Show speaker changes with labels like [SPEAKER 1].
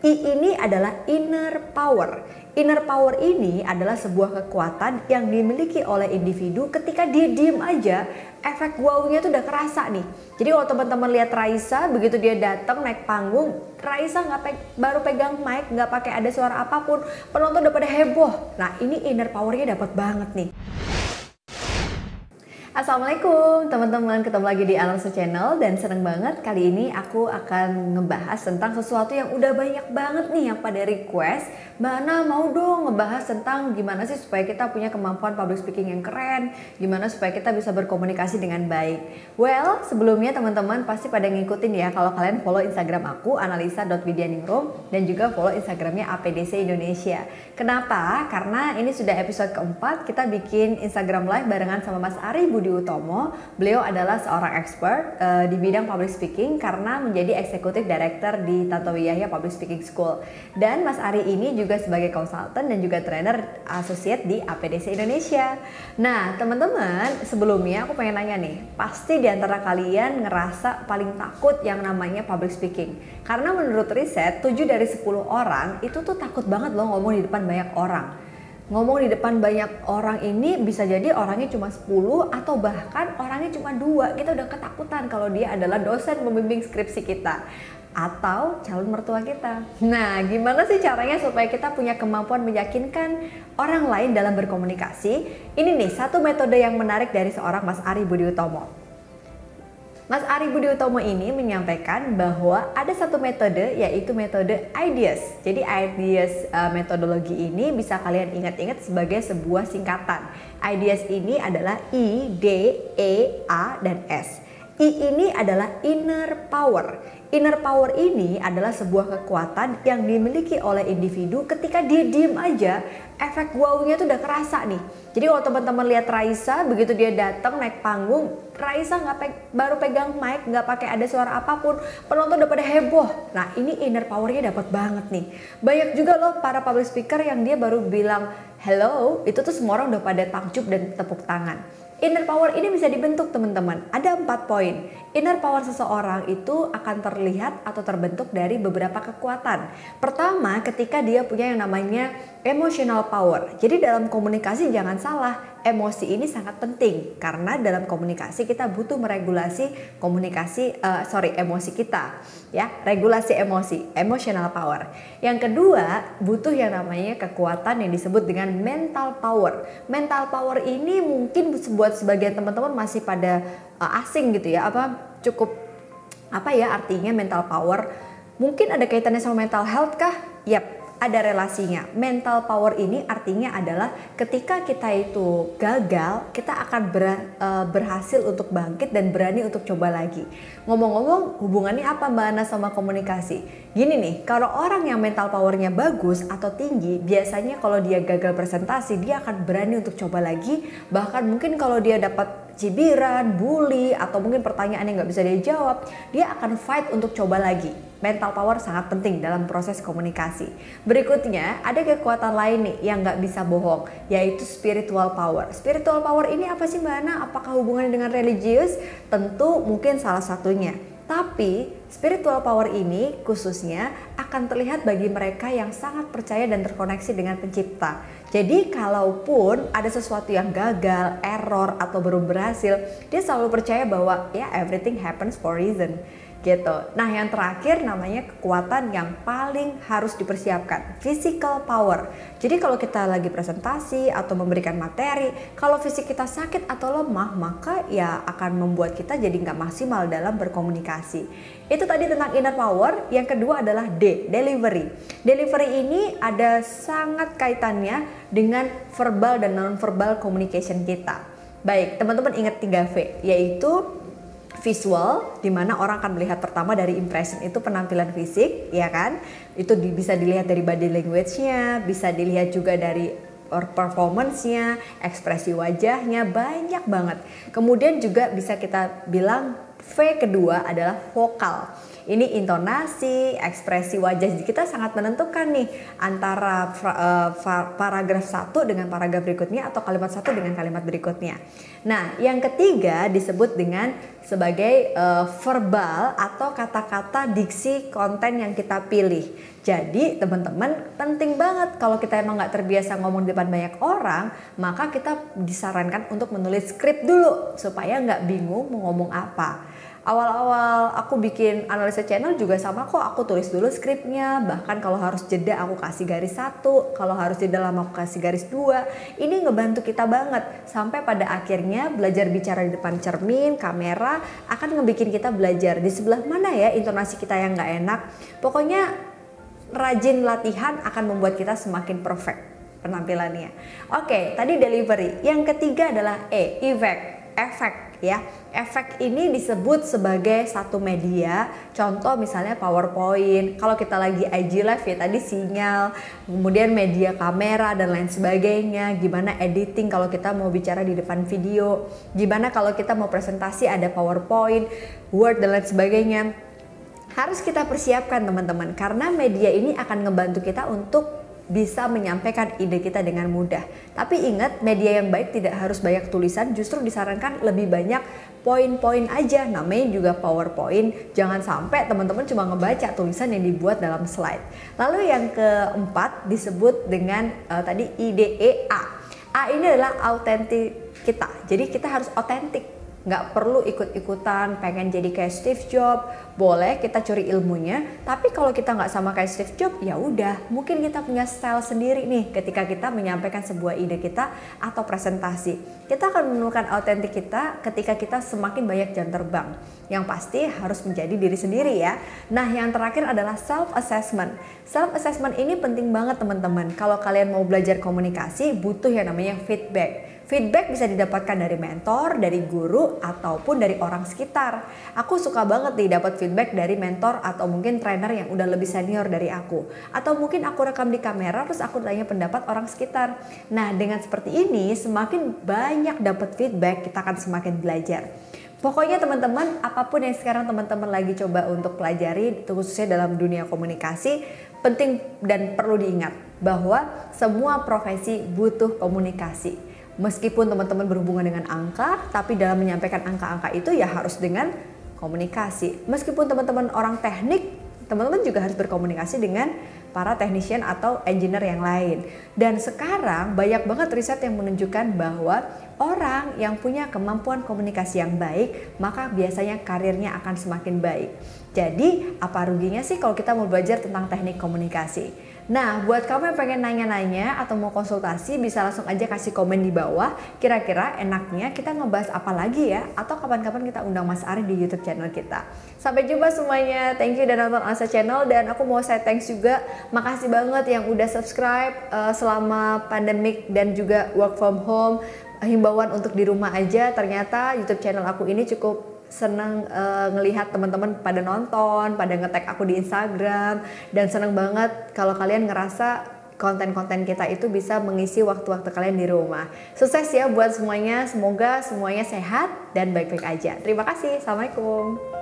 [SPEAKER 1] I ini adalah inner power. Inner power ini adalah sebuah kekuatan yang dimiliki oleh individu ketika dia diem aja, efek wow-nya tuh udah kerasa nih. Jadi kalau teman-teman lihat Raisa, begitu dia datang naik panggung, Raisa baru pegang mic, nggak pakai ada suara apapun, penonton udah pada heboh. Nah ini inner powernya dapat banget nih. Assalamualaikum teman-teman, ketemu lagi di Alonso Channel dan seneng banget kali ini aku akan ngebahas tentang sesuatu yang udah banyak banget nih yang pada request. Mbak Ana mau dong ngebahas tentang gimana sih supaya kita punya kemampuan public speaking yang keren, gimana supaya kita bisa berkomunikasi dengan baik. Well, sebelumnya teman-teman pasti pada ngikutin ya kalau kalian follow Instagram aku analisa.widyaningrum dan juga follow Instagramnya APDC Indonesia. Kenapa? Karena ini sudah episode keempat kita bikin Instagram live barengan sama Mas Ari Budi Utomo. Beliau adalah seorang expert di bidang public speaking karena menjadi Executive Director di Tantowi Yahya Public Speaking School. Dan Mas Ari ini juga sebagai konsultan dan juga trainer associate di APDC Indonesia. Nah teman-teman, sebelumnya aku pengen nanya nih, pasti di antara kalian ngerasa paling takut yang namanya public speaking. Karena menurut riset, 7 dari 10 orang itu tuh takut banget loh ngomong di depan banyak orang. Ngomong di depan banyak orang ini bisa jadi orangnya cuma 10 atau bahkan orangnya cuma 2. Kita udah ketakutan kalau dia adalah dosen pembimbing skripsi kita atau calon mertua kita. Nah, gimana sih caranya supaya kita punya kemampuan meyakinkan orang lain dalam berkomunikasi? Ini nih satu metode yang menarik dari seorang Mas Ari Budi Utomo. Mas Ari Budi Utomo ini menyampaikan bahwa ada satu metode yaitu metode IDEAS. Jadi IDEAS metodologi ini bisa kalian ingat-ingat sebagai sebuah singkatan. IDEAS ini adalah I, D, E, A, dan S. I ini adalah inner power. Inner power ini adalah sebuah kekuatan yang dimiliki oleh individu ketika dia diem aja, efek wow-nya tuh udah kerasa nih. Jadi kalau teman-teman lihat Raisa, begitu dia datang naik panggung, Raisa baru pegang mic, nggak pakai ada suara apapun, penonton udah pada heboh. Nah ini inner powernya dapat banget nih. Banyak juga loh para public speaker yang dia baru bilang hello, itu tuh semua orang udah pada takjub dan tepuk tangan. Inner power ini bisa dibentuk teman-teman, ada 4 poin. Inner power seseorang itu akan terlihat atau terbentuk dari beberapa kekuatan. Pertama, ketika dia punya yang namanya emotional power. Jadi dalam komunikasi jangan salah, emosi ini sangat penting. Karena dalam komunikasi kita butuh meregulasi emosi kita. Ya, regulasi emosi, emotional power. Yang kedua, butuh yang namanya kekuatan yang disebut dengan mental power. Mental power ini mungkin buat sebagian teman-teman masih pada asing gitu ya, artinya mental power. Mungkin ada kaitannya sama mental health kah? Yap, ada relasinya. Mental power ini artinya adalah ketika kita itu gagal, kita akan berhasil untuk bangkit dan berani untuk coba lagi. Ngomong-ngomong, hubungannya apa Mbak Ana sama komunikasi? Gini nih, kalau orang yang mental powernya bagus atau tinggi, biasanya kalau dia gagal presentasi, dia akan berani untuk coba lagi. Bahkan mungkin kalau dia dapat cibiran, bully, atau mungkin pertanyaan yang nggak bisa dia jawab, dia akan fight untuk coba lagi. Mental power sangat penting dalam proses komunikasi. Berikutnya, ada kekuatan lain nih yang nggak bisa bohong, yaitu spiritual power. Spiritual power ini apa sih Mbak Ana? Apakah hubungannya dengan religius? Tentu mungkin salah satunya. Tapi spiritual power ini khususnya akan terlihat bagi mereka yang sangat percaya dan terkoneksi dengan pencipta. Jadi kalaupun ada sesuatu yang gagal, error, atau belum berhasil, dia selalu percaya bahwa ya everything happens for reason. Gitu. Nah yang terakhir namanya kekuatan yang paling harus dipersiapkan, physical power. Jadi kalau kita lagi presentasi atau memberikan materi, kalau fisik kita sakit atau lemah, maka ya akan membuat kita jadi nggak maksimal dalam berkomunikasi. Itu tadi tentang inner power. Yang kedua adalah D, delivery. Delivery ini ada sangat kaitannya dengan verbal dan non-verbal communication kita. Baik, teman-teman ingat 3V, yaitu visual, dimana orang akan melihat pertama dari impression itu penampilan fisik, ya kan? Itu bisa dilihat dari body language-nya, bisa dilihat juga dari performance-nya, ekspresi wajahnya, banyak banget. Kemudian juga bisa kita bilang V kedua adalah vokal. Ini intonasi, ekspresi wajah kita sangat menentukan nih antara paragraf satu dengan paragraf berikutnya atau kalimat satu dengan kalimat berikutnya. Nah, yang ketiga disebut dengan sebagai verbal atau kata-kata diksi konten yang kita pilih. Jadi teman-teman, penting banget kalau kita emang nggak terbiasa ngomong di depan banyak orang, maka kita disarankan untuk menulis skrip dulu supaya nggak bingung mau ngomong apa. Awal-awal aku bikin analisa channel juga sama kok, aku tulis dulu skripnya, bahkan kalau harus jeda aku kasih garis 1, kalau harus jeda lama aku kasih garis 2. Ini ngebantu kita banget sampai pada akhirnya belajar bicara di depan cermin, kamera akan ngebikin kita belajar di sebelah mana ya intonasi kita yang nggak enak. Pokoknya rajin latihan akan membuat kita semakin perfect penampilannya. Oke, tadi delivery. Yang ketiga adalah efek ya. Efek ini disebut sebagai satu media. Contoh misalnya PowerPoint. Kalau kita lagi IG live ya tadi sinyal, kemudian media kamera dan lain sebagainya. Gimana editing kalau kita mau bicara di depan video. Gimana kalau kita mau presentasi ada PowerPoint, Word dan lain sebagainya. Harus kita persiapkan teman-teman, karena media ini akan ngebantu kita untuk bisa menyampaikan ide kita dengan mudah. Tapi ingat, media yang baik tidak harus banyak tulisan, justru disarankan lebih banyak poin-poin aja. Namanya juga PowerPoint, jangan sampai teman-teman cuma ngebaca tulisan yang dibuat dalam slide. Lalu yang keempat disebut dengan tadi IDEA. A ini adalah autentik kita, jadi kita harus otentik. Nggak perlu ikut-ikutan pengen jadi kayak Steve Jobs. Boleh kita curi ilmunya, tapi kalau kita nggak sama kayak Steve Jobs, ya udah, mungkin kita punya style sendiri nih ketika kita menyampaikan sebuah ide kita atau presentasi. Kita akan menemukan autentik kita ketika kita semakin banyak jam terbang. Yang pasti harus menjadi diri sendiri ya. Nah, yang terakhir adalah self-assessment. Self-assessment ini penting banget teman-teman. Kalau kalian mau belajar komunikasi, butuh yang namanya feedback. Feedback bisa didapatkan dari mentor, dari guru, ataupun dari orang sekitar. Aku suka banget nih dapat feedback dari mentor atau mungkin trainer yang udah lebih senior dari aku. Atau mungkin aku rekam di kamera terus aku tanya pendapat orang sekitar. Nah, dengan seperti ini semakin banyak dapat feedback, kita akan semakin belajar. Pokoknya teman-teman, apapun yang sekarang teman-teman lagi coba untuk pelajari, khususnya dalam dunia komunikasi, penting dan perlu diingat bahwa semua profesi butuh komunikasi. Meskipun teman-teman berhubungan dengan angka, tapi dalam menyampaikan angka-angka itu ya harus dengan komunikasi. Meskipun teman-teman orang teknik, teman-teman juga harus berkomunikasi dengan para technician atau engineer yang lain. Dan sekarang banyak banget riset yang menunjukkan bahwa orang yang punya kemampuan komunikasi yang baik, maka biasanya karirnya akan semakin baik. Jadi apa ruginya sih kalau kita mau belajar tentang teknik komunikasi? Nah, buat kamu yang pengen nanya-nanya atau mau konsultasi, bisa langsung aja kasih komen di bawah. Kira-kira enaknya kita ngebahas apa lagi ya? Atau kapan-kapan kita undang Mas Ari di YouTube channel kita. Sampai jumpa semuanya. Thank you udah nonton Analisa Channel. Dan aku mau say thanks juga. Makasih banget yang udah subscribe selama pandemik dan juga work from home. Himbauan untuk di rumah aja. Ternyata YouTube channel aku ini cukup seneng ngelihat teman-teman pada nonton, pada nge-tag aku di Instagram, dan seneng banget kalau kalian ngerasa konten-konten kita itu bisa mengisi waktu-waktu kalian di rumah. Sukses ya buat semuanya, semoga semuanya sehat dan baik-baik aja. Terima kasih, Assalamualaikum.